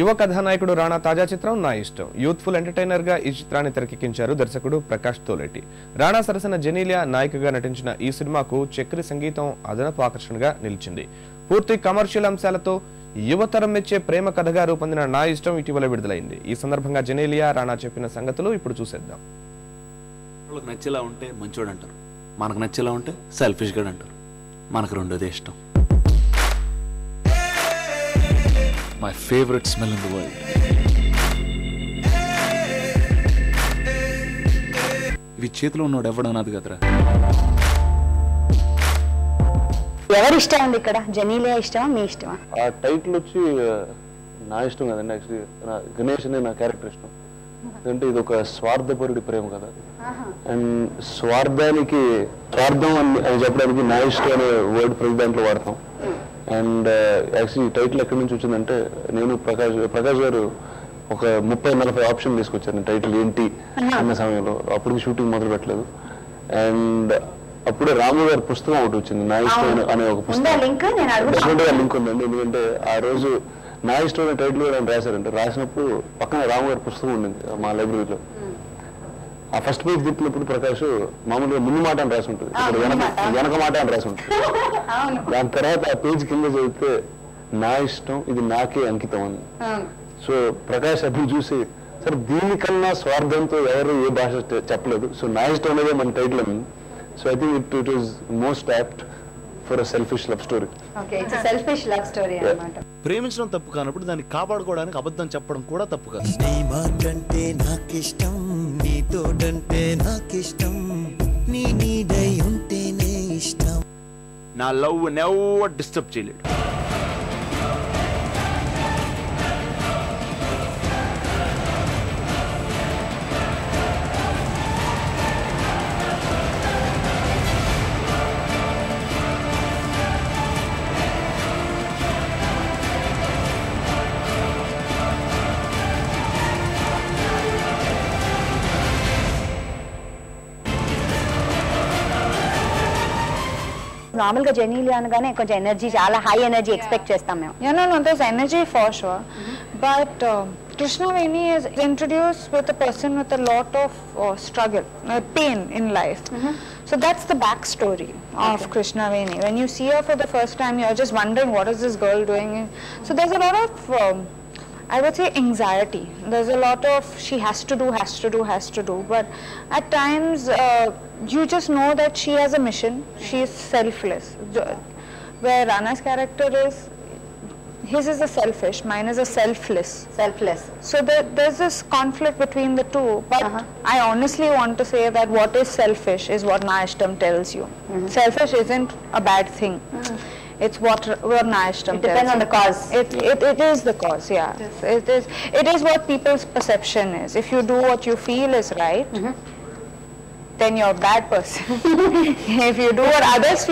యువ కథానాయకుడు రాణా తాజా చిత్రం నా ఇష్టం. యూత్ఫుల్ ఎంటర్టైనర్ గా ఈ చిత్రాన్ని తెరకెక్కించారు దర్శకుడు ప్రకాష్ తోలేటి. రాణా సరసన జెనీలియా నాయికగా నటించిన ఈ సినిమాకు చక్రి సంగీతం అదనపు ఆకర్షణగా నిలిచింది. పూర్తి కమర్షియల్ అంశాలతో యువతరం మెచ్చే ప్రేమ కథగా రూపొందిన నా ఇష్టం ఇటీవల విడుదలైంది. ఈ సందర్భంగా జెనీలియా రాణా చెప్పిన సంగతులు ఇప్పుడు చూసేద్దాం. వాళ్ళకి నచ్చేలా ఉంటే మంచోడు అంటారు, మనకు నచ్చేలా ఉంటే సెల్ఫిష్ గా అంటారు. మనకు రెండోదే ఇష్టం. My favorite smell in the world. ఇవి చేతిలో ఉన్నాడు ఎవడన్నది కదరా. ఎవరి ఇష్టం ఉంది ఇక్కడ? జెనీలియా ఇష్టమా మీ ఇష్టమా? ఆ టైటిల్ వచ్చి నా ఇష్టం కదండి. యాక్చువల్లీ గణేష్ అనే నా క్యారెక్టర్ ఇష్టం. ఎందుకంటే ఇది ఒక స్వార్థపరుడి ప్రేమ కదా. అండ్ స్వార్థం అని చెప్పడానికి నా ఇష్టం అనే వర్డ్ ప్రతి దాంట్లో వాడతాం. అండ్ యాక్చువల్లీ టైటిల్ ఎక్కడి నుంచి వచ్చిందంటే నేను ప్రకాష్ గారు ఒక 30-40 ఆప్షన్ తీసుకొచ్చాను టైటిల్ ఏంటి అన్న సమయంలో. అప్పుడు షూటింగ్ మొదలు పెట్టలేదు. అండ్ అప్పుడే రాము గారి పుస్తకం ఒకటి వచ్చింది, నా ఇష్టం అనే ఒక పుస్తకం. లింక్ ఉందండి. ఎందుకంటే ఆ రోజు నా ఇష్టం అనే టైటిల్ ఆయన రాశారంటే, రాసినప్పుడు పక్కన రాము గారి పుస్తకం ఉండింది మా లైబ్రరీలో. ఆ ఫస్ట్ పేజ్ తిప్పినప్పుడు ప్రకాష్ మామూలుగా ముందు మాట అని రాసి ఉంటుంది, వెనక మాట అని రాసి ఉంటుంది. దాని తర్వాత ఆ పేజ్ కింద చదివితే నా ఇష్టం ఇది నాకే అంకితం అని. సో ప్రకాష్ అది చూసి సరే దీనికన్నా స్వార్థంతో ఎవరు ఏ భాష చెప్పలేదు, సో నా ఇష్టం అనేది మన టైటిల్ అని. So I think it is most apt for a selfish love story. ప్రేమించడం తప్పు కానప్పుడు దాన్ని కాపాడుకోవడానికి అబద్ధం చెప్పడం కూడా తప్పు కాదు. నీ మాటంటే నాకిష్టం, నీ తోడంటే నాకిష్టం, నీ నీడై ఉంటేనే ఇష్టం. నా లవ్ నెవర్ డిస్టర్బ్ చేయలేడు. నార్మల్ గా జెనీలియా అనగానే కొంచెం ఎనర్జీ, చాలా హై ఎనర్జీ ఎక్స్పెక్ట్ చేస్తాం మేము. No, there's energy for sure, but Krishnaveni is introduced with a person with a lot of struggle, pain in life. So that's the backstory of Krishnaveni. When you see her for the first time, you're just wondering what is this girl doing. So there's a lot of I would say anxiety. There's a lot of she has to do, but at times you just know that she has a mission. She is selfless. Where Rana's character is, his is a selfish, mine is a selfless. So there's this conflict between the two, but I honestly want to say that what is selfish is what Na Ishtam tells you. Selfish isn't a bad thing. It's what Na Ishtam tells you. It depends on the cause. It is the cause, yeah. It is what people's perception is. If you do what you feel is right, then you're a bad person. If you do what others feel